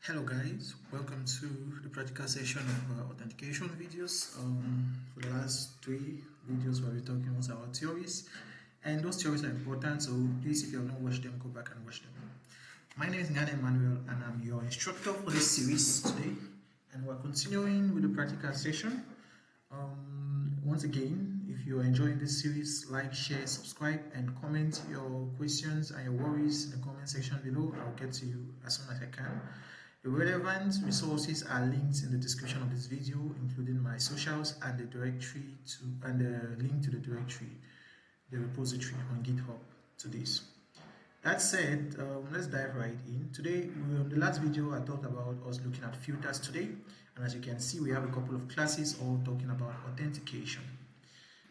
Hello guys, welcome to the practical session of authentication videos. For the last three videos where we're talking about theories, and those theories are important, so please, if you have not watched them, go back and watch them. My name is Ngane Emmanuel and I'm your instructor for this series today, and we're continuing with the practical session. Once again, if you're enjoying this series, like, share, subscribe, and comment your questions and your worries in the comment section below. I'll get to you as soon as I can. The relevant resources are linked in the description of this video, including my socials and the link to the directory, the repository on GitHub to this. That said, let's dive right in. Today, in the last video, I talked about us looking at filters today, and as you can see, we have a couple of classes all talking about authentication.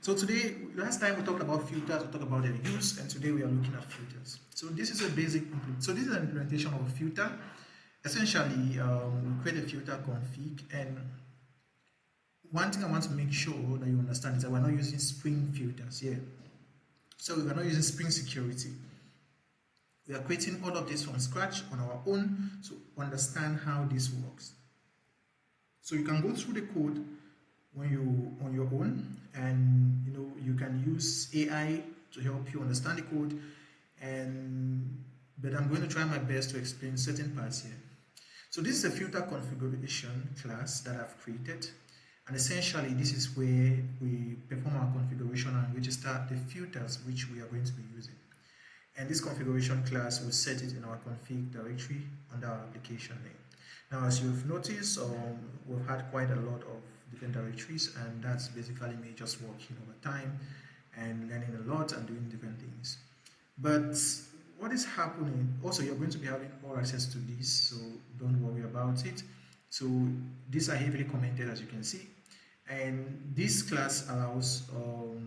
So today, last time we talked about filters, we talked about their use, and today we are looking at filters. So this is this is an implementation of a filter. Essentially, we create a filter config, and one thing I want to make sure that you understand is that we're not using Spring filters here. So we're not using Spring security. We are creating all of this from scratch on our own to understand how this works. So you can go through the code when you on your own, and you can use AI to help you understand the code. But I'm going to try my best to explain certain parts here. So this is a filter configuration class that I've created, and essentially this is where we perform our configuration and register the filters which we are going to be using. And this configuration class will set it in our config directory under our application name. Now, as you've noticed, we've had quite a lot of different directories, and that's basically me just working over time and learning a lot and doing different things. But what is happening, also you're going to be having more access to this, so don't worry about it. So these are heavily commented, as you can see, and this class allows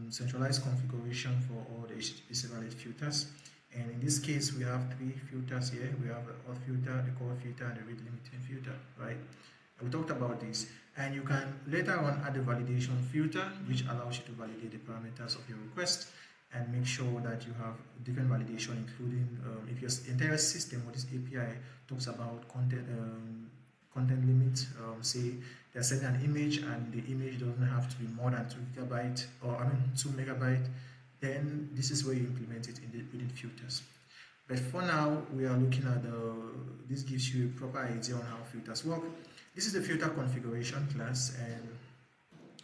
centralized configuration for all the HTTP servlet filters. And in this case, we have three filters here. We have the AuthFilter, the core filter, and the rate limiting filter, right? We talked about this, and you can later on add the validation filter, which allows you to validate the parameters of your request and make sure that you have different validation, including if your entire system or this API talks about content limit, say they're sending an image and the image doesn't have to be more than 2 GB or 2 MB, then this is where you implement it within filters. But for now, we are looking at this gives you a proper idea on how filters work. This is the filter configuration class, and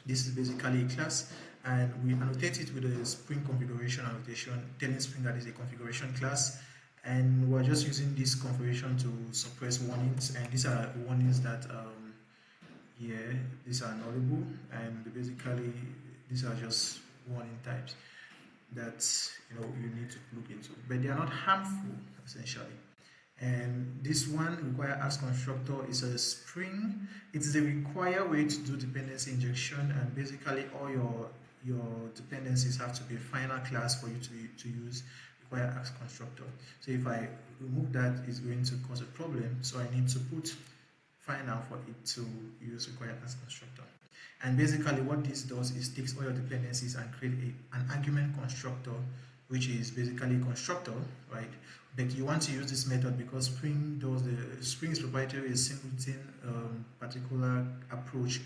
this is basically a class, and we annotate it with a Spring configuration annotation, telling Spring that is a configuration class, and we're just using this configuration to suppress warnings, and these are warnings that these are nullable, and basically these are just warning types that you need to look into, but they are not harmful essentially. And this one, require as constructor, is a Spring. It's the required way to do dependency injection, and basically all your dependencies have to be a final class for you to use require as constructor. So if I remove that, it's going to cause a problem, so I need to put final for it to use require as constructor. And basically what this does is takes all your dependencies and create an argument constructor, which is basically a constructor, right? But you want to use this method because Spring is proprietary, a singleton particular approach,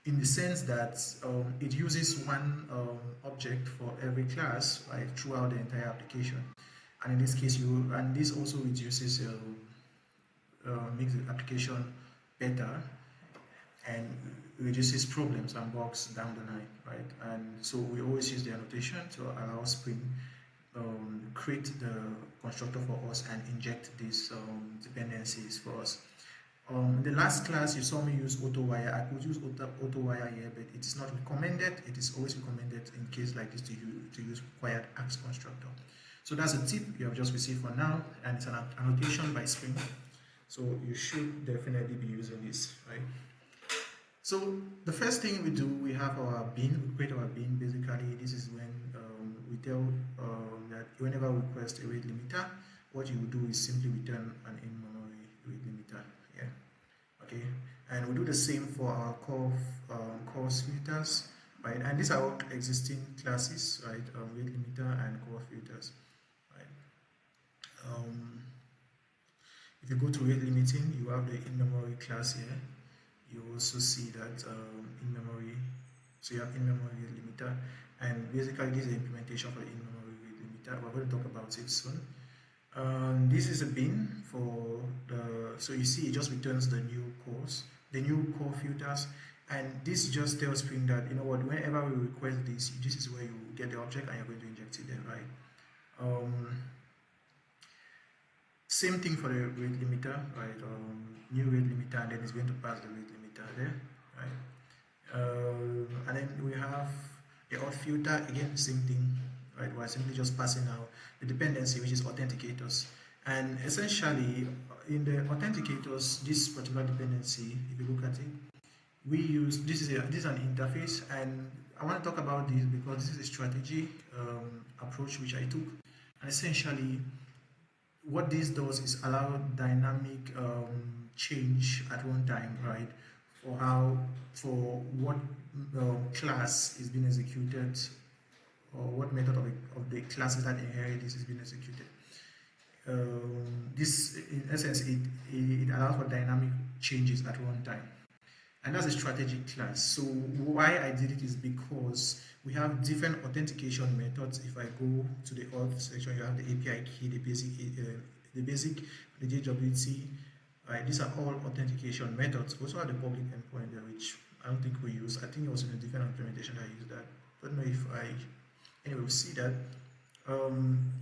in the sense that it uses one object for every class, right, throughout the entire application. And in this case, this also reduces makes the application better and reduces problems and bugs down the line, right? And so we always use the annotation to allow Spring create the constructor for us and inject these dependencies for us. The last class you saw me use AutoWire. I could use AutoWire here, but it is not recommended. It is always recommended in case like this to use required as constructor. So that's a tip you have just received for now, and it's an annotation by Spring. So you should definitely be using this, right? So the first thing we do, we have our bin. We create our bin. Basically, this is when we tell that whenever we request a rate limiter, what you will do is simply return an in-memory rate limiter. Yeah. Okay. And we do the same for our course filters, right? And these are all existing classes, right? Rate limiter and core filters, right? If you go to rate limiting, you have the in-memory class here. You also see that in-memory, so you have in-memory rate limiter, and basically this is the implementation for the in-memory rate limiter. We're going to talk about it soon. This is a bin for the, so you see it just returns the new cores, the new core filters, and this just tells Spring that, you know what, whenever we request this is where you get the object and you're going to inject it there, right? Same thing for the rate limiter, right? New rate limiter, and then it's going to pass the rate limiter there, right? And then we have the AuthFilter, again, same thing, right? We're simply just passing out the dependency, which is authenticators. And essentially, in the authenticators, this particular dependency, if you look at it, we use, this is an interface, and I want to talk about this because this is a strategy approach which I took. And essentially, what this does is allow dynamic change at runtime, right? For what class is being executed, or what method of the classes that inherit this is being executed. This, in essence, it allows for dynamic changes at runtime. And that's a strategic class. So why I did it is because we have different authentication methods. If I go to the auth section, you have the API key, the basic, the JWT, right? These are all authentication methods. Also have the public endpoint there, which I don't think we use. I think it was in a different implementation that I used that. I don't know if anyway, we'll see that.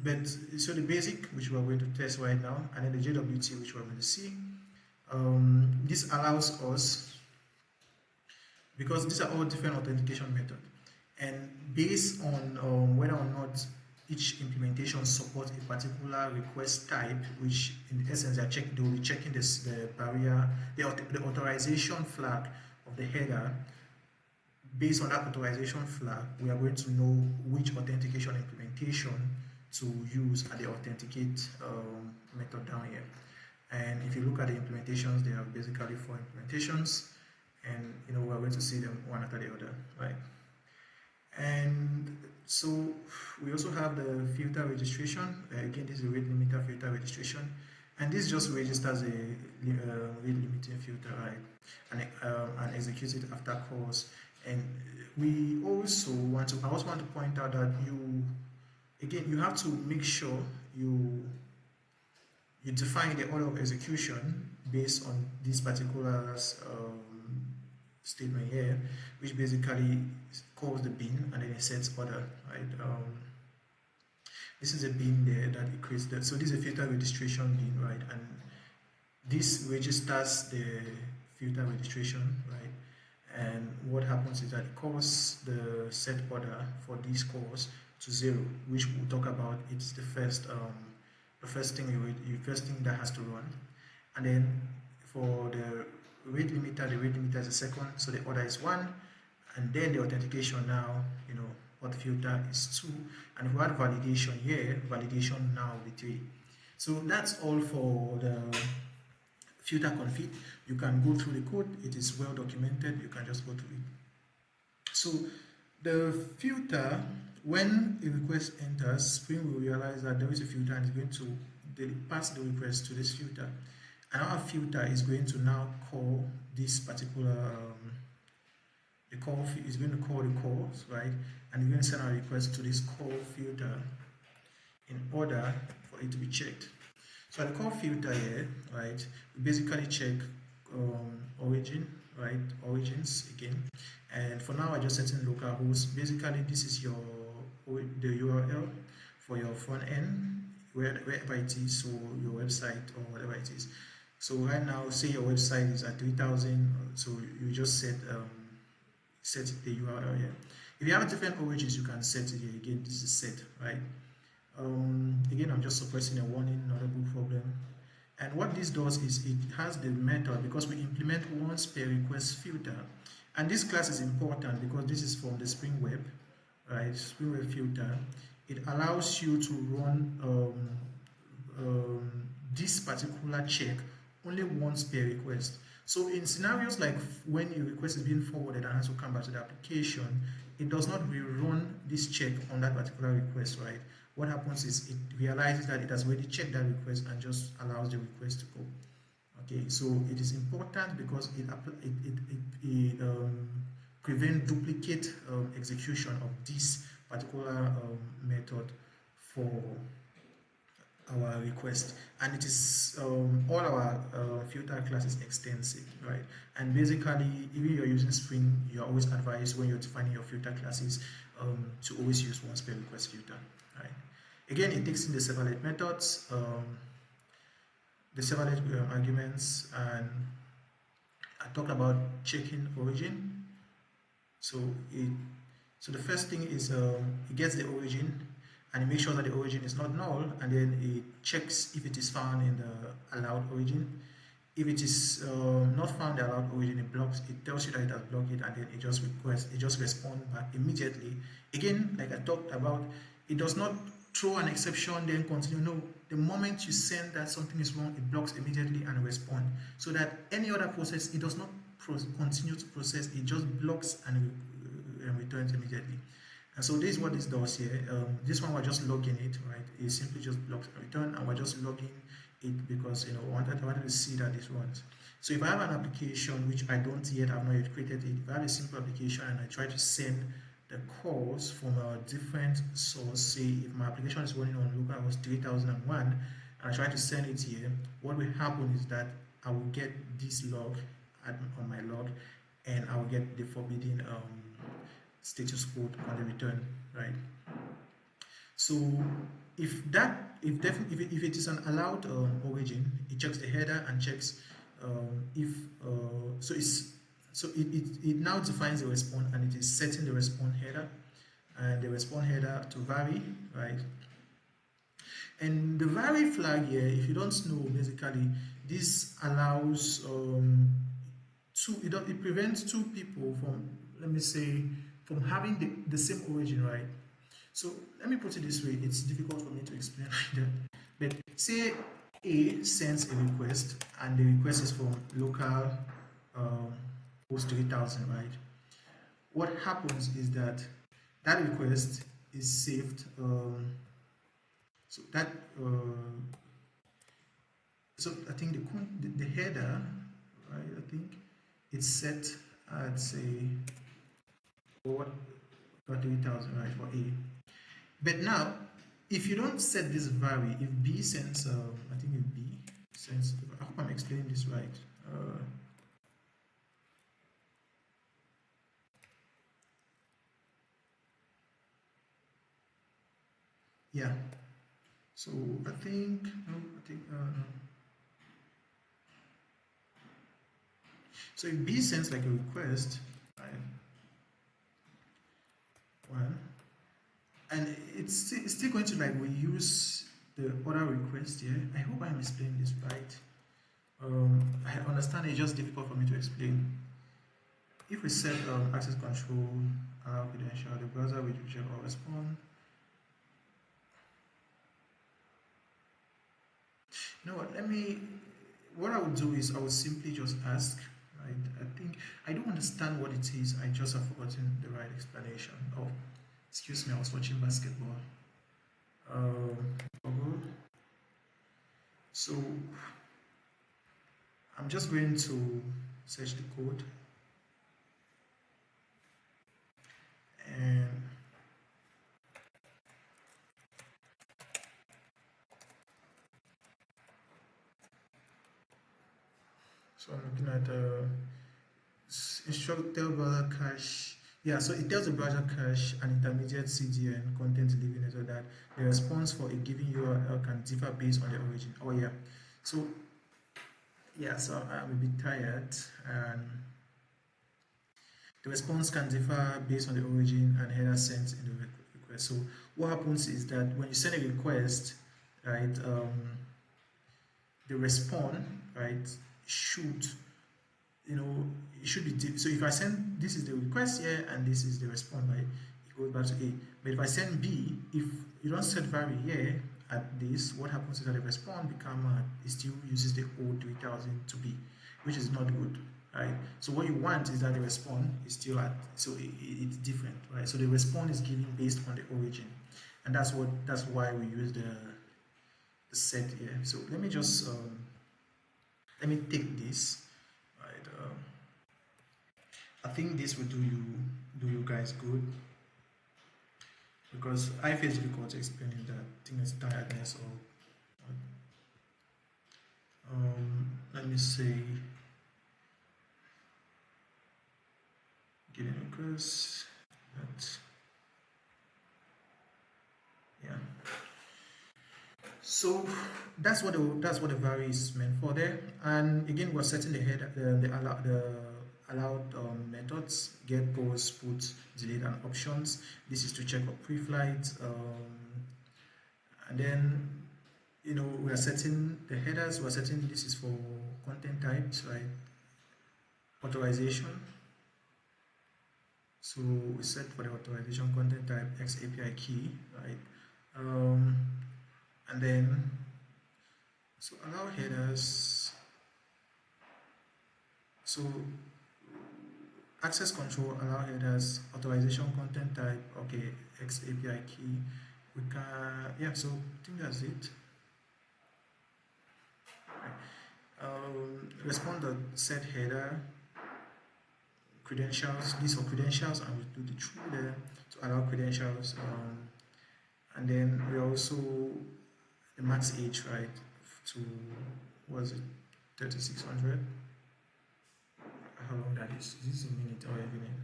But so the basic, which we're going to test right now, and then the JWT, which we're going to see. This allows us, because these are all different authentication methods, and based on whether or not each implementation supports a particular request type, which in essence they will be checking the barrier, the authorization flag of the header. Based on that authorization flag, we are going to know which authentication implementation to use at the authenticate method down here. And if you look at the implementations, they have basically 4 implementations, and you know, we're going to see them one after the other, right? And so we also have the filter registration. Again, this is a rate limiter filter registration, and this just registers a rate limiting filter, right? And executes it after calls. And we also want to, I also want to point out that you have to make sure you define the order of execution based on this particular statement here, which basically calls the bin and then it sets order, right? This is a bin there that it creates that. So this is a filter registration bin, right? And this registers the filter registration, right? And what happens is that it calls the set order for these calls to 0, which we'll talk about. It's the first thing that has to run. And then for the rate limiter is the second, so the order is 1, and then the authentication now, you know, AuthFilter is 2, and if we add validation here, validation now will be 3. So that's all for the FilterConfig. You can go through the code, it is well documented, you can just go through it. So the filter, when a request enters, Spring will realize that there is a filter and it's going to pass the request to this filter. And our filter is going to now call this particular, the call is going to call the calls, right? And we're going to send a request to this call filter in order for it to be checked. So the call filter here, right, we basically check origin, right, origins again. And for now, I just set in localhost. Basically, this is the URL for your front end, wherever it is, so your website or whatever it is. So right now, say your website is at 3000, so you just set the URL here. If you have different origins, you can set it here. Again, this is set, right? Again, I'm just suppressing a warning, not a book problem. And what this does is it has the method, because we implement once per request filter. And this class is important because this is from the Spring Web, right? Spring Web filter. It allows you to run this particular check only once per request. So in scenarios like when your request is being forwarded and has to come back to the application, it does not rerun this check on that particular request, right? what happens is it realizes that it has already checked that request and just allows the request to go. Okay, so it is important because it prevents duplicate execution of this particular method for our request, and it is all our filter class is extensive, right? And basically, even you're using Spring, you're always advised when you're defining your filter classes to always use once per request filter, right? Again, it takes in the servlet methods, the servlet arguments, and I talked about checking origin. So the first thing is it gets the origin and it makes sure that the origin is not null, and then it checks if it is found in the allowed origin. If it is not found the allowed origin, it blocks. It tells you that it has blocked it, and then it just responds back immediately. Again, like I talked about, it does not throw an exception then continue. No, the moment you send that something is wrong, it blocks immediately and respond. So that any other process, it does not continue to process. It just blocks and returns immediately. And so this is what this does here. This one we're just logging it, right? It simply just blocks a return, and we're just logging it because I wanted to see that this runs. So if I have an application which I don't yet have not yet created it, if I have a simple application and I try to send the calls from a different source, say if my application is running on localhost 3001 and I try to send it here, what will happen is that I will get this log on my log, and I will get the forbidden status code on the return, right? So if it is an allowed origin, it checks the header and checks it now defines the response, and it is setting the response header and the response header to vary, right? And the vary flag here, if you don't know, basically this allows it prevents two people from, let me say, from having the same origin, right? So let me put it this way, it's difficult for me to explain like that. But say A sends a request, and the request is from local host 3000, right? What happens is that request is saved. So I think the header, right? I think it's set at say for 3000, right, for A. But now, if you don't set this vary, if B sends, I think if B sends, I hope I'm explaining this right. Yeah. So I think no. So if B sends like a request, right? One, and it's still going to like reuse the other request here. I hope I'm explaining this right. I understand it's just difficult for me to explain. If we set access control, allow credential, the browser will reject or respond. You know what? What I would do is I would simply just ask. Right? I think I don't understand what it is. I just have forgotten the right explanation. Oh, excuse me. I was watching basketball. So I'm just going to search the code, and so I'm looking at instruct tell browser cache. Yeah, so it tells the browser cache an intermediate CDN content delivery so that the response for a given URL can differ based on the origin. Oh yeah, so yeah, so I'm a bit tired, and the response can differ based on the origin and header sent in the request. So what happens is that when you send a request, right, the response, right, should, it should be so if I send, this is the request here and this is the response, right, it goes back to A. But if I send B, if you don't set vary here at this, what happens is that the response it still uses the old 3000 to B, which is not good, right? So what you want is that the response is still it's different, right? So the response is given based on the origin. and that's why we use the set here. So let me just let me take this, right? I think this will do you guys good, because I face difficulty explaining that thing is tiredness or let me say getting across that. Yeah, so that's what the vary is meant for there. And again, we're setting the header, the allowed methods: get, post, put, delete, and options. This is to check for pre-flight, and then we are setting the headers. We're setting, this is for content types, right? Authorization. So we set for the authorization content type X API key, right? And then so allow headers. So access control, allow headers, authorization content type, okay, X API key. We can, yeah, so I think that's it. Respond set header credentials, list of credentials, and we do the true there to allow credentials. And then we also the max age, right? To was it 3600? How long that is? Is this a minute or a minute?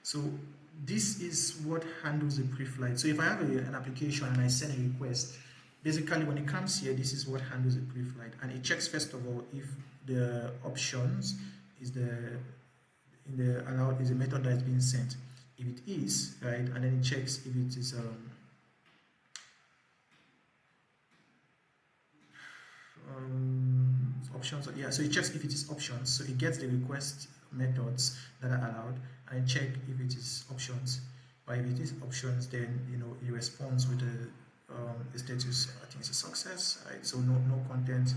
So this is what handles the pre-flight. So if I have an application and I send a request, basically when it comes here, this is what handles the pre-flight, and it checks first of all if the options is the allowed is a method that is being sent. If it is, right, and then it checks if it is options. Yeah, so it checks if it is options. So it gets the request methods that are allowed and check if it is options. But if it is options, then it responds with the status. I think it's a success, right? So no content,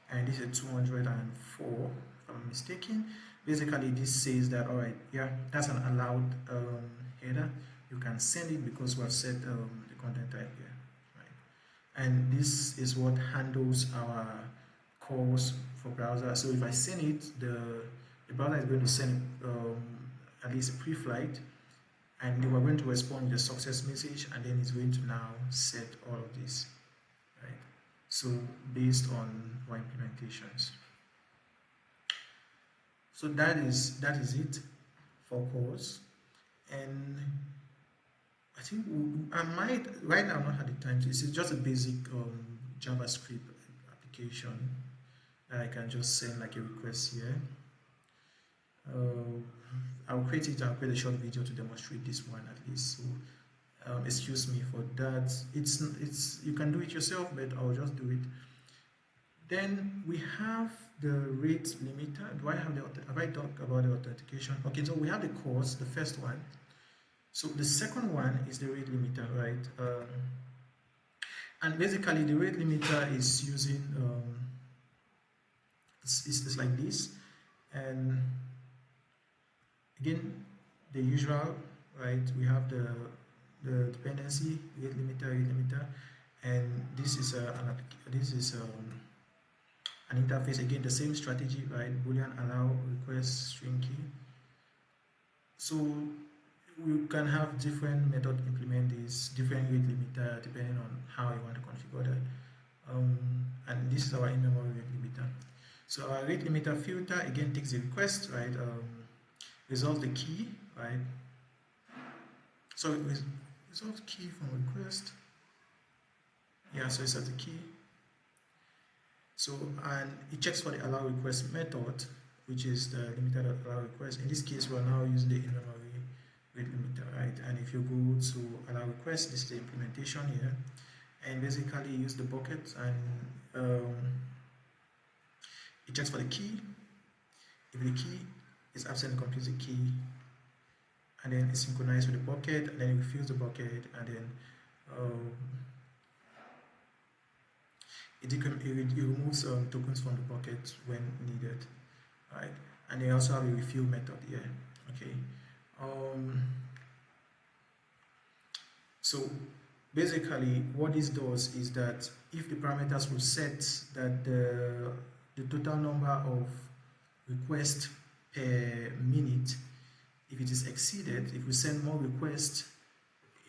and this is 204 if I'm mistaken. Basically this says that, all right, yeah, that's an allowed header. You can send it because we have set the content type here, right? And this is what handles our calls for browser. So if I send it, the browser is going to send at least a pre-flight, and we're going to respond with a success message, and then it's going to now set all of this, right? So based on our implementations. So that is it for calls. And I think I might right now not have the time to. This is just a basic JavaScript application that I can just send like a request here. I'll create a short video to demonstrate this one at least. So excuse me for that. It's you can do it yourself, but I'll just do it. Then we have the rate limiter. Have I talked about the authentication? Okay, so we have the course, the first one. So the second one is the rate limiter, right? And basically the rate limiter is using it's like this, and again the usual, right? We have the dependency rate limiter, and this is an interface. Again, the same strategy, right? Boolean allow request string key. So we can have different method implement this different rate limiter depending on how you want to configure that. And this is our in-memory rate limiter. So our rate limiter filter again takes the request, right? Resolve the key, right? So resolve key from request. Yeah, so it's at the key. So and it checks for the allow request method, which is the limiter allow request. In this case, we are now using the in-memory rate limiter, right? And if you go to allow request, this is the implementation here, and basically use the bucket, and it checks for the key. If the key is absent, it completes the key, and then it's synchronized with the bucket, and then it refills the bucket, and then it removes tokens from the bucket when needed, right? And they also have a refill method here, okay? So basically what this does is that if the parameters will set that the total number of requests per minute, if it is exceeded, if we send more requests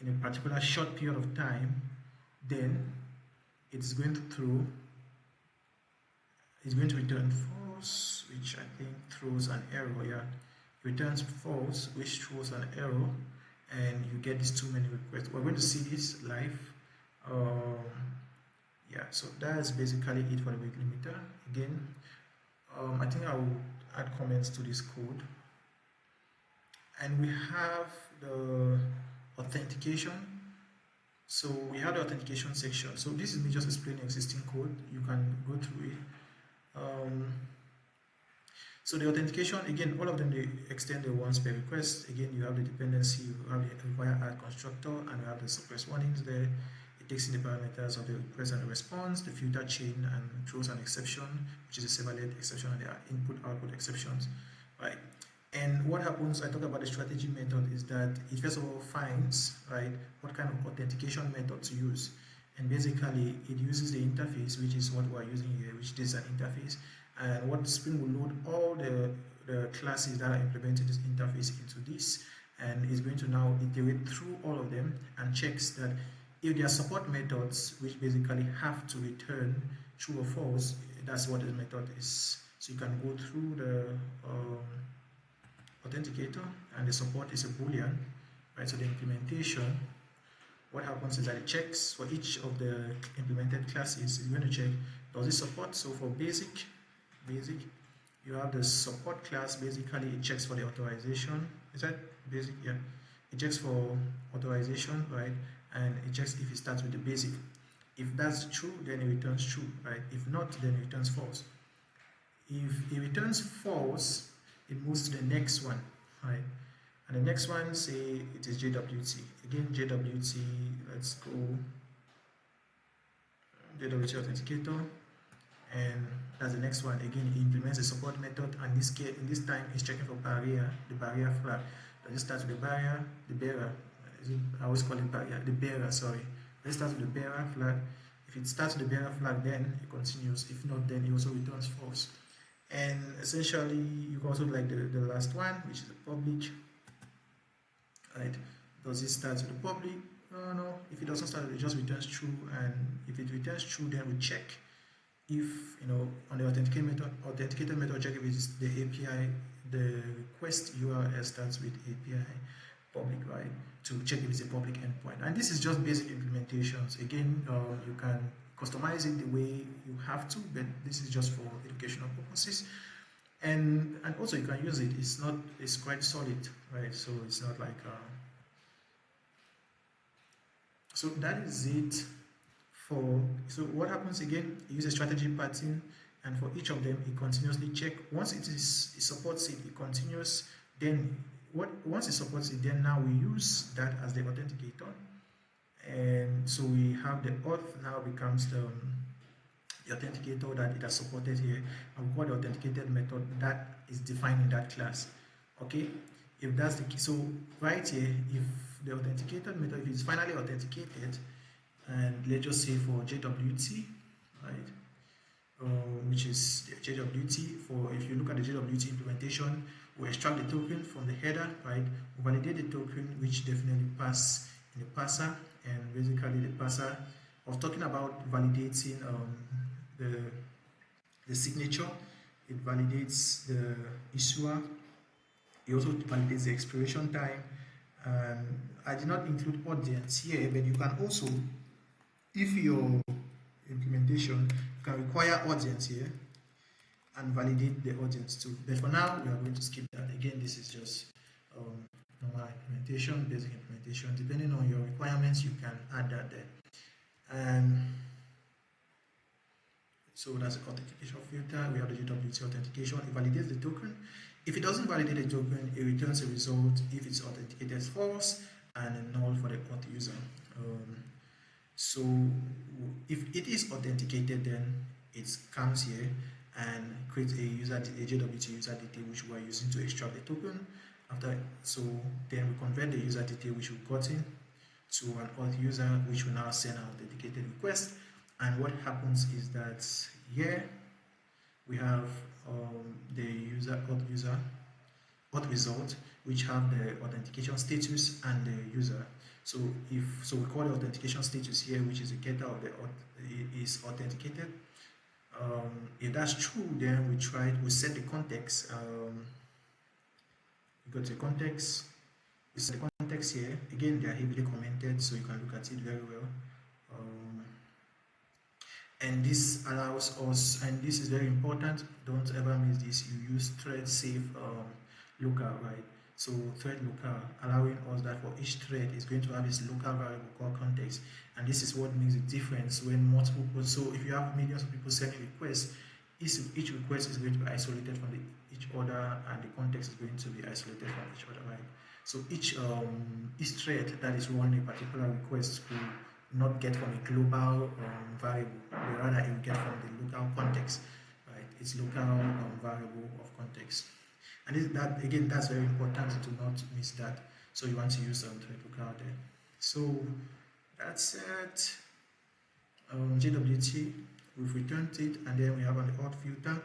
in a particular short period of time, then it's going to return false, which I think throws an error. Yeah, returns false, which throws an error, and you get these too many requests. We're going to see this live. Yeah, so that's basically it for the weight limiter. Again, I think I will add comments to this code. And we have the authentication. So we have the authentication section. So this is me just explaining existing code. You can go through it. So the authentication, again, all of them, they extend the once per request. Again, you have the dependency, you have the require add constructor, and you have the suppress warnings there. It takes in the parameters of the request and the response, the filter chain, and throws an exception, which is a servlet exception, and the input-output exceptions, right? And what happens, I talk about the strategy method, is that it first of all finds, right, what kind of authentication method to use. And basically, it uses the interface, which is what we're using here, which is an interface. And what Spring will load all the classes that are implementing this interface into this, and is going to now iterate through all of them and checks that if there are support methods which basically have to return true or false, that's what the method is. So you can go through the authenticator, and the support is a boolean, right? So the implementation, what happens is that it checks for each of the implemented classes. It's going to check, does it support? So for basic, you have the support class. Basically, it checks for the authorization. Is that basic? Yeah, it checks for authorization, right? And it checks if it starts with the basic. If that's true, then it returns true, right? If not, then it returns false. If it returns false, it moves to the next one, right? And the next one, say it is JWT. Again, JWT, let's go JWT authenticator, and that's the next one. Again, it implements the support method, and in this time, it's checking for barrier, the barrier flag. Does it start with the barrier, the bearer? I always call it barrier, the bearer, sorry. Let's start with the bearer flag. If it starts with the bearer flag, then it continues. If not, then it also returns false. And essentially, you can also like the last one, which is the public. Right? Does it start with the public? No. If it doesn't start, it just returns true. And if it returns true, then we check if, on the authenticated method, check if it is the API, the request URL starts with API public, right? To check if it's a public endpoint. And this is just basic implementations. Again, you can customize it the way you have to, but this is just for educational purposes. And also you can use it. It's quite solid, right? So it's not like so that is it for. So what happens again? You use a strategy pattern, and for each of them it continuously check. Once it supports it, it continues. Then once it supports it, then now we use that as the authenticator. And so we have the auth now becomes the authenticator that it has supported here, and we've got the authenticated method that is defined in that class. Okay, if that's the key. So right here, if the authenticated method, if it's finally authenticated, and let's just say for JWT, right, which is the JWT, for if you look at the JWT implementation, we extract the token from the header, right, we validate the token, which definitely pass in the parser, and basically the parser, I was talking about validating the signature. It validates the issuer. It also validates the expiration time. I did not include audience here, but you can also, if your implementation, you can require audience here and validate the audience too. But for now, we are going to skip that. Again, this is just normal implementation, basic implementation. Depending on your requirements, you can add that there. And so that's the authentication filter. We have the JWT authentication. It validates the token. If it doesn't validate the token, it returns a result if it's authenticated false and a null for the auth user. So if it is authenticated, then it comes here and creates a JWT user detail which we are using to extract the token. So then we convert the user detail which we've gotten to an auth user, which will now send an authenticated request. And what happens is that here we have the auth result, which have the authentication status and the user. So we call the authentication status here, which is the getter of the auth is authenticated. If that's true, then we set the context. We go to the context. We set the context here. Again, they are heavily commented, so you can look at it very well. And this allows us, and this is very important, don't ever miss this, you use thread safe local, right? So thread local, allowing us that for each thread is going to have its local variable called context, and this is what makes a difference when multiple people, so if you have millions of people sending requests, each request is going to be isolated from each other, and the context is going to be isolated from each other, right? So each thread that is running a particular request will not get from a global variable, but rather it will get from the local context, right? It's local variable of context. And that, again, that's very important to not miss that. So you want to use thread local there. So that's it. JWT, we've returned it, and then we have an AuthFilter.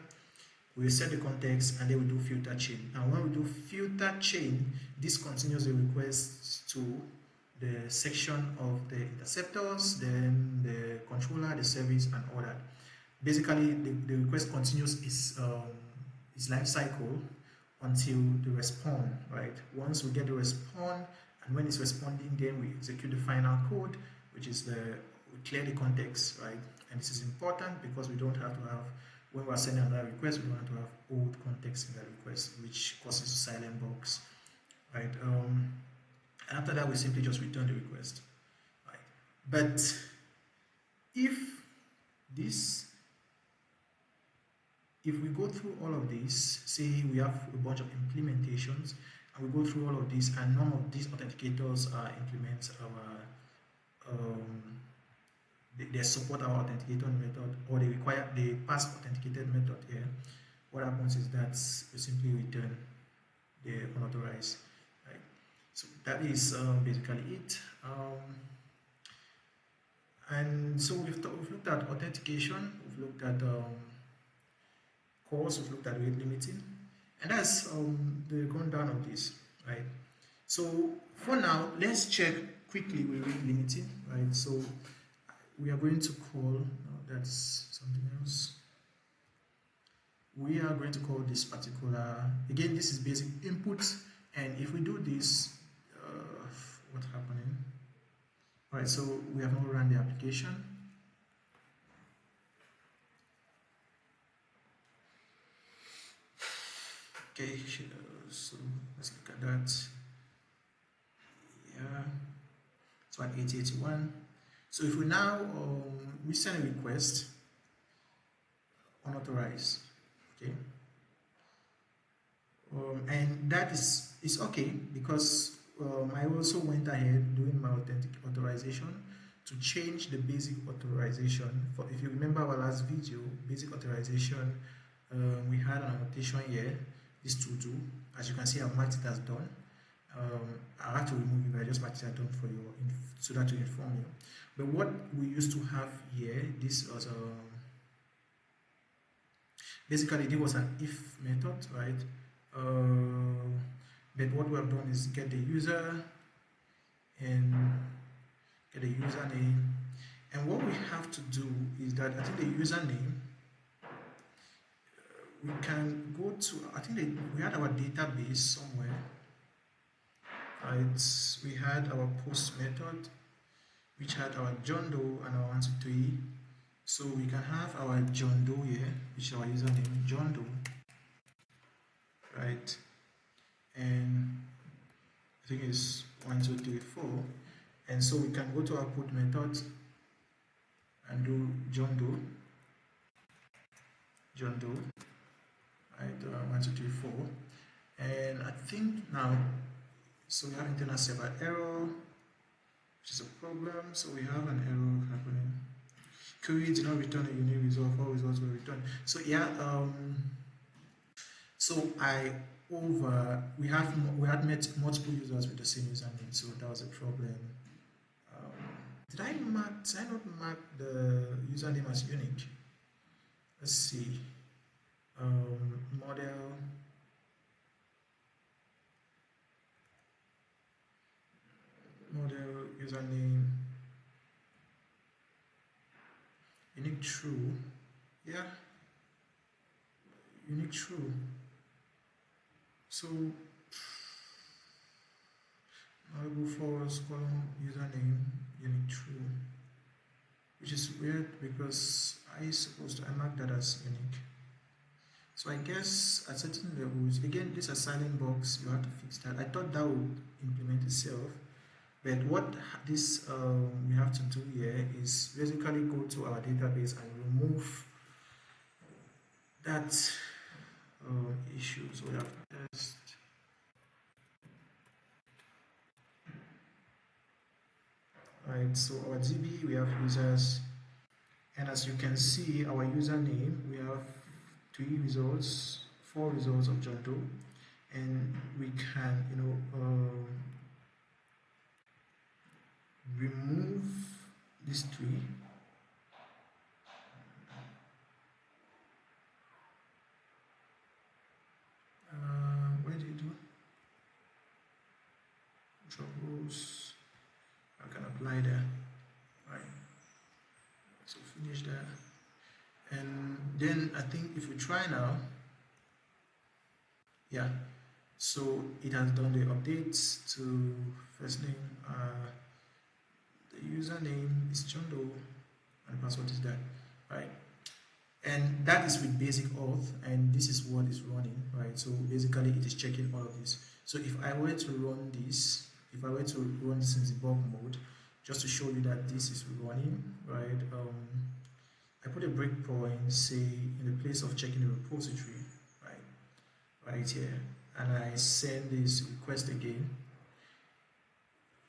We set the context, and then we do filter chain. Now when we do filter chain, this continues the request to the section of the interceptors, then the controller, the service, and all that. Basically, the request continues its life cycle until the response, right? Once we get the response, and when it's responding, then we execute the final code, which is we clear the context, right? And this is important because we don't have to have, when we're sending another request, we don't have to have old context in that request, which causes a silent box, right? And after that, we simply just return the request, right? But if we go through all of this, say we have a bunch of implementations, and we go through all of this, and none of these authenticators implement our, they support our authenticator method, or they pass authenticated method here, what happens is that we simply return the unauthorized. So that is basically it. And so we've looked at authentication, we've looked at calls, we've looked at rate limiting, and that's the rundown of this, right? So for now, let's check quickly with rate limiting, right? So we are going to call, no, that's something else. We are going to call this particular, again, this is basic input, and if we do this, what's happening? All right, so we have not run the application. Okay, so let's look at that. Yeah, so at 8081. So if we now we send a request unauthorized, okay, and that is okay because I also went ahead doing my authentic authorization to change the basic authorization. For, if you remember our last video, basic authorization, we had an annotation here, this to do. As you can see, I've marked it as done. I have to remove it, but I just marked it as done for you, so that to inform you. But what we used to have here, this was basically this was an if method, right? But what we have done is get the user and get the username, and what we have to do is that I think the username we can go to, I think we had our database somewhere, right? We had our post method which had our John Doe and our 123, so we can have our John Doe here, which is our username John Doe, right? And I think it's 1, 2, 3, 4, and so we can go to our put method and do John Doe, right? 1, 2, 3, 4, and I think now, so we have internal server error, which is a problem. So we have an error happening. Query did not return a unique result. All results were returned. So yeah, so we had met multiple users with the same username, so that was a problem. did I not mark the username as unique? Let's see. Model username unique true. Yeah, unique true. So nullable false column username unique true, which is weird because I supposed to mark that as unique. So I guess at certain levels, again, this is a silent box. You have to fix that. I thought that would implement itself, but what this we have to do here is basically go to our database and remove that issue. So we have to test. Right, so our DB, we have users, and as you can see, our username, we have 4 results of John Doe, and we can, remove these 3. Where do you do troubles? I can apply there. Right. So finish there, and then I think if we try now, yeah. So it has done the updates to first name. The username is John Doe, and the password is that, right? And that is with basic auth, and this is what is running, right? So basically it is checking all of this. So if I were to run this, in debug mode, just to show you that this is running, right? I put a breakpoint, say in the place of checking the repository, right here, and I send this request again.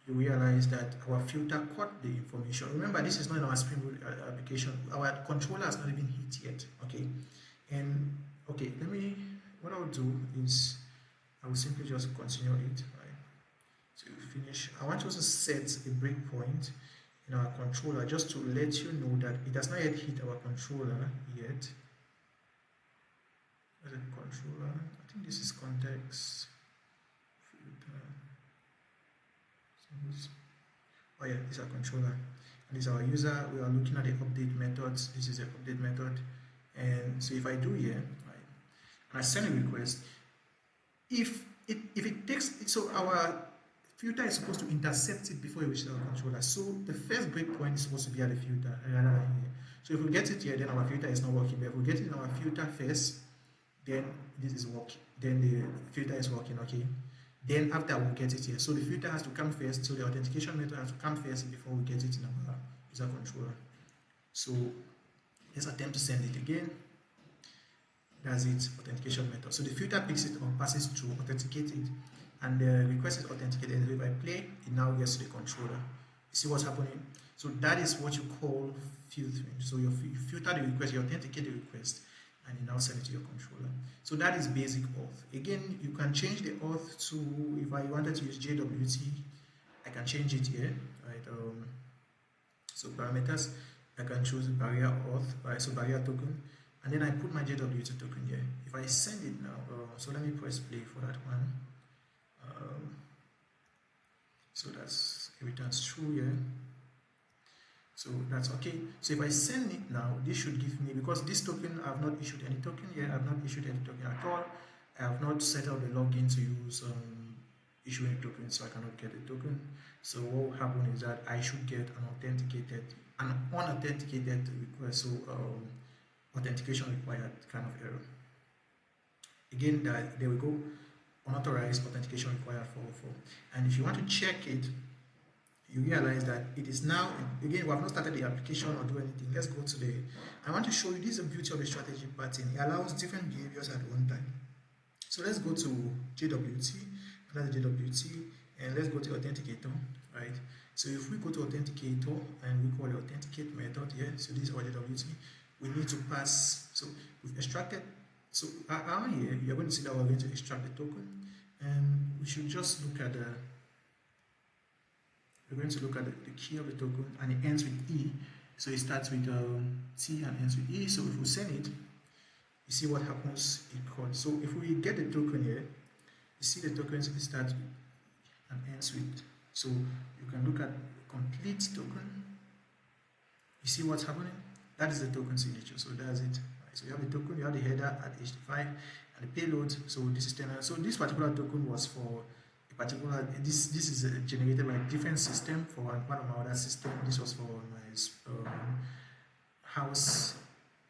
You realize that our filter caught the information. Remember, this is not in our Spring Boot application. Our controller has not even hit yet. Okay, and okay, what I will do is I will simply just continue it. Right, so you finish. I want you to set a breakpoint in our controller just to let you know that it has not yet hit our controller yet. As a controller, I think this is context. Oh yeah, this is our controller, and this is our user. We are looking at the update methods. This is the update method, and so if I do here, right, and I send a request, if it takes, so our filter is supposed to intercept it before it reaches our controller. So the first breakpoint is supposed to be at the filter rather than here. So if we get it here, then our filter is not working. But if we get it in our filter first, then this is working. Then the filter is working. Okay. Then after we'll get it here. So the filter has to come first, so the authentication method has to come first before we get it in our user controller. So let's attempt to send it again. That's it, authentication method. So the filter picks it up, passes through, authenticates it, and the request is authenticated. If I play, it now gets to the controller. You see what's happening? So that is what you call filtering. So you filter the request, you authenticate the request, and you now send it to your controller. So that is basic auth. Again, you can change the auth to, if I wanted to use JWT, I can change it here, right? So parameters, I can choose barrier auth, right? So barrier token, and then I put my JWT token here. If I send it now, so let me press play for that one. So that's, it returns true here. So that's okay. So if I send it now, this should give me, because this token, I have not issued any token yet, I have not issued any token at all. I have not set up the login to use issuing tokens, so I cannot get a token. So what will happen is that I should get an unauthenticated request, so authentication required kind of error. Again, there we go, unauthorized authentication required 404. And if you want to check it, you realize that it is now, again, we have not started the application or do anything. Let's go to the, I want to show you, this is the beauty of the strategy pattern. It allows different behaviors at one time. So let's go to JWT, another JWT, and let's go to Authenticator, right? So if we go to Authenticator and we call the authenticate method here, so this is our JWT, we need to pass, so we've extracted, so around here, you're going to see that we're going to extract the token, and we should just look at the we're going to look at the key of the token, and it ends with E. So it starts with T and ends with E. So if we send it, you see what happens in code. So if we get the token here, you see the tokens it starts with and ends with. So you can look at complete token. You see what's happening? That is the token signature. So that's it. Right? So you have the token, you have the header at HT5 and the payload. So this is 10. So this particular token was for a particular. This is generated by a different system for one of my other system. This was for my house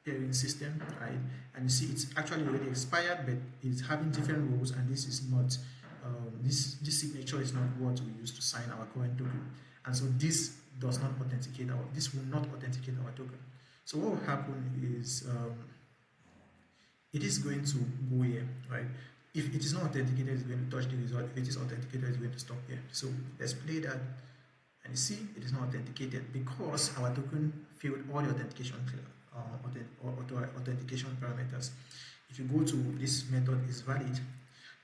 pairing system, right? And you see it's actually already expired, but it's having different rules, and this is not. This signature is not what we use to sign our current token, and so this does not authenticate this will not authenticate our token. So what will happen is it is going to go here, right? If it is not authenticated, it's going to touch the result. If it is authenticated, it's going to stop here. So let's play that, and you see it is not authenticated because our token failed all the authentication authentication parameters. If you go to this method is valid,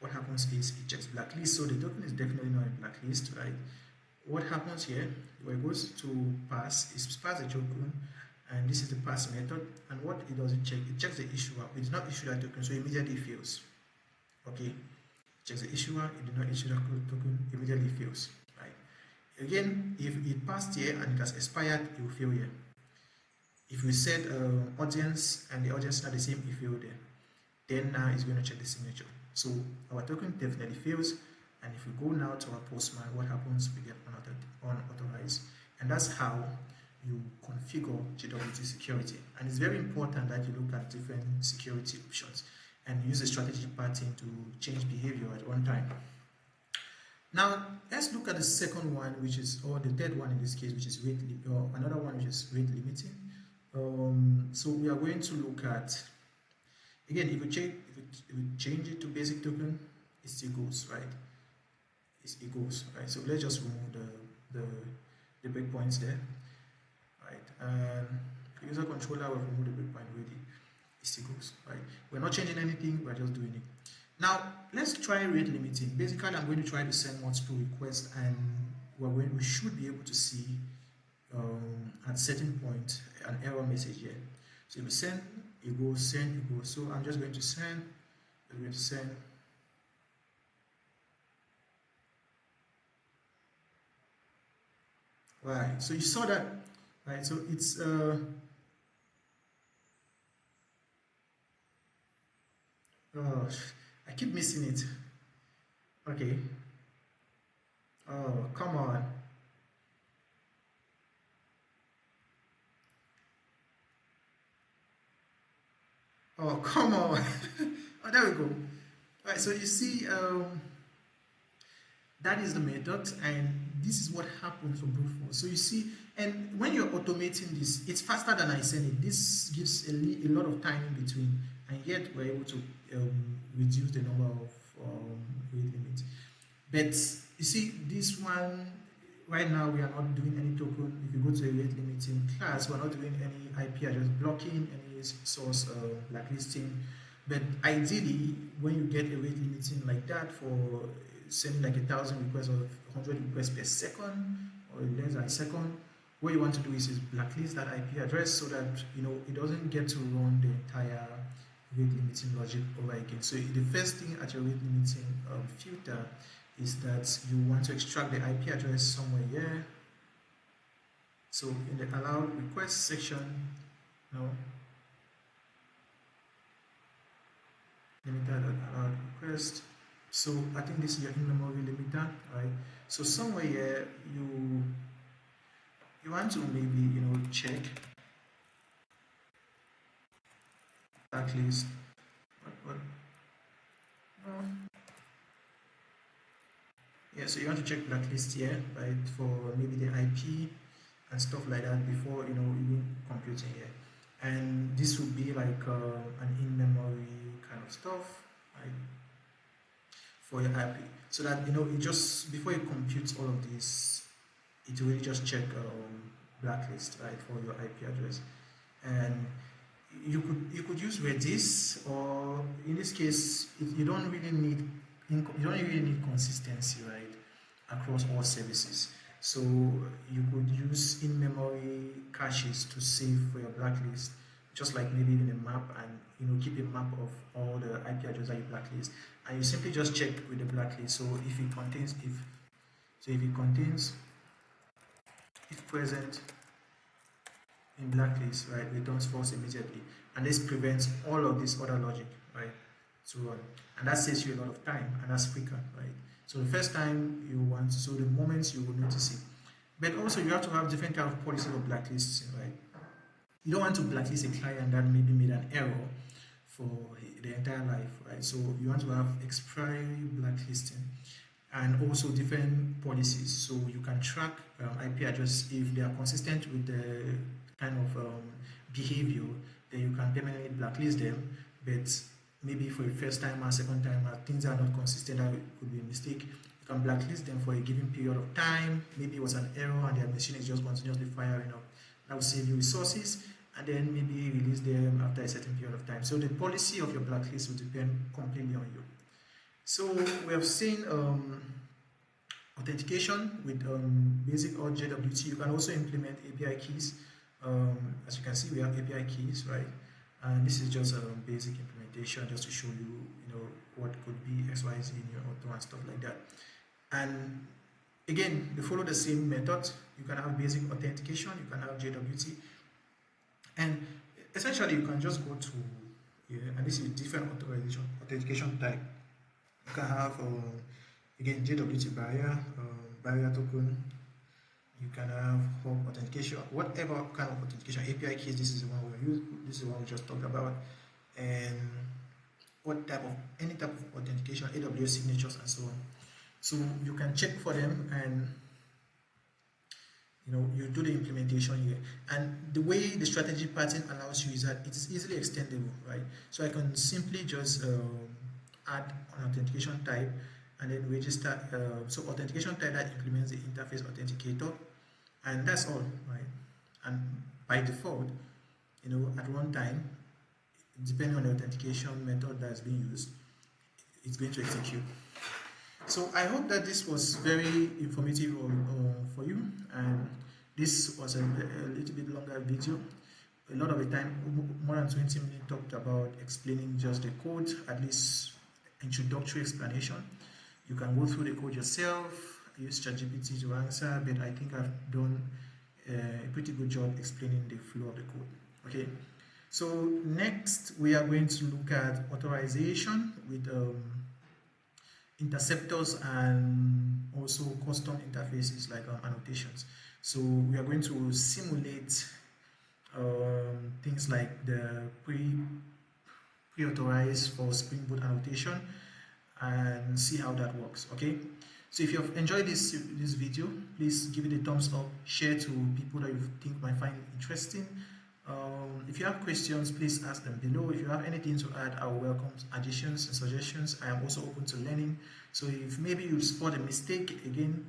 what happens is it checks blacklist. So the token is definitely not a blacklist, right? What happens here, where it goes to pass, is pass the token, and this is the pass method. And what it does, it checks the issuer. It did not issue that token, so immediately fails. Okay, it checks the issuer, it did not issue that token, immediately fails. Right? Again, if it passed here and it has expired, it will fail here. If we set audience and the audience are the same, it failed there. Then now it's going to check the signature. So our token definitely fails. And if we go now to our postman, what happens? We get unauthorized. And that's how you configure JWT security. And it's very important that you look at different security options and use a strategy pattern to change behavior at one time. Now, let's look at the second one, which is, or the third one in this case, which is rate limiting, or another one which is rate limiting. So we are going to look at, again, if we change it to basic token, it still goes, right? It goes, right? So let's just remove the breakpoints there, right? And user controller will remove the breakpoint already. It still goes, right? We're not changing anything, we're just doing it. Now let's try rate limiting. Basically, I'm going to try to send multiple requests, and we should be able to see at certain point an error message here. So if we send, it goes, send, it goes. So I'm just going to send, I'm going to send. Right, so you saw that, right? So it's oh, I keep missing it. Okay. Oh, come on. Oh, come on. Oh, there we go. Right, so you see, that is the method, and this is what happens for brute force. So you see, and when you're automating this, it's faster than I send it. This gives a lot of time in between, and yet we're able to reduce the number of rate limits. But you see, this one right now we are not doing any token. If you go to a rate limiting class, we're not doing any IP address blocking, any source blacklisting. But ideally, when you get a rate limiting like that for sending like 1,000 requests or 100 requests per second or less than a second, what you want to do is blacklist that IP address so that it doesn't get to run the entire rate limiting logic over again. So the first thing at your rate limiting filter is that you want to extract the IP address somewhere here. So in the allowed request section, limiter allowed request. So I think this is your in-memory limiter, right? So somewhere here you want to maybe check blacklist. Yeah, so you want to check blacklist here, right, for maybe the IP and stuff like that before even computing here. And this would be like an in-memory kind of stuff, right, for your IP, so that it just before you compute all of this, it will just check blacklist, right, for your IP address. And you could use Redis, or in this case you don't really need consistency, right, across all services. So you could use in-memory caches to save for your blacklist, just like maybe in a map, and keep a map of all the IP addresses that you blacklist, and you simply just check with the blacklist. So if it contains if present in blacklist, right, returns false immediately, and this prevents all of this other logic, right, to run, and that saves you a lot of time, and that's quicker, right. So the first time you want, so the moment you will notice it, but also you have to have different kind of policy of blacklisting, right. You don't want to blacklist a client that maybe made an error for the entire life, right. So you want to have expiry blacklisting, and also different policies, so you can track IP address. If they are consistent with the kind of behavior, then you can permanently blacklist them. But maybe for a first timer, second timer, things are not consistent, that could be a mistake, you can blacklist them for a given period of time. Maybe it was an error and their machine is just continuously firing up. That will save you resources, and then maybe release them after a certain period of time. So the policy of your blacklist will depend completely on you. So we have seen authentication with basic or JWT. You can also implement API keys. As you can see, we have API keys, right? And this is just a basic implementation, just to show you, what could be XYZ in your auto and stuff like that. And again, they follow the same method. You can have basic authentication, you can have JWT, and essentially you can just go to and this is different authentication type. You can have again JWT barrier, barrier token. You can have home authentication, whatever kind of authentication. API keys, this is the one we use. This is the one we just talked about. And any type of authentication, AWS signatures, and so on. So you can check for them, and you do the implementation here. And the way the strategy pattern allows you is that it is easily extendable, right? So I can simply just add an authentication type, and then register. So authentication type that implements the interface authenticator, and that's all, right? And by default, at runtime, depending on the authentication method that's being used, it's going to execute. So I hope that this was very informative for you, and this was a little bit longer video. A lot of the time, more than 20 minutes, talked about explaining just the code, at least introductory explanation. You can go through the code yourself, use ChatGPT to answer, but I think I've done a pretty good job explaining the flow of the code. Okay, so next we are going to look at authorization with interceptors and also custom interfaces like annotations. So we are going to simulate things like the pre-authorized for Spring Boot annotation, and see how that works. Okay, so if you have enjoyed this video, please give it a thumbs up, share to people that you think might find it interesting. If you have questions, please ask them below. If you have anything to add, I will welcome additions and suggestions. I am also open to learning. So if maybe you spot a mistake, again,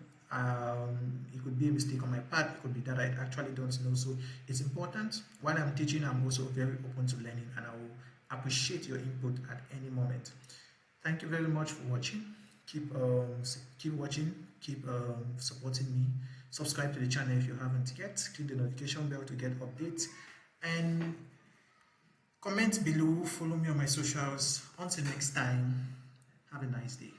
it could be a mistake on my part, it could be that I actually don't know. So it's important. While I'm teaching, I'm also very open to learning, and I will appreciate your input at any moment. Thank you very much for watching. Keep watching, keep supporting me. Subscribe to the channel if you haven't yet. Click the notification bell to get updates, and comment below. Follow me on my socials. Until next time, have a nice day.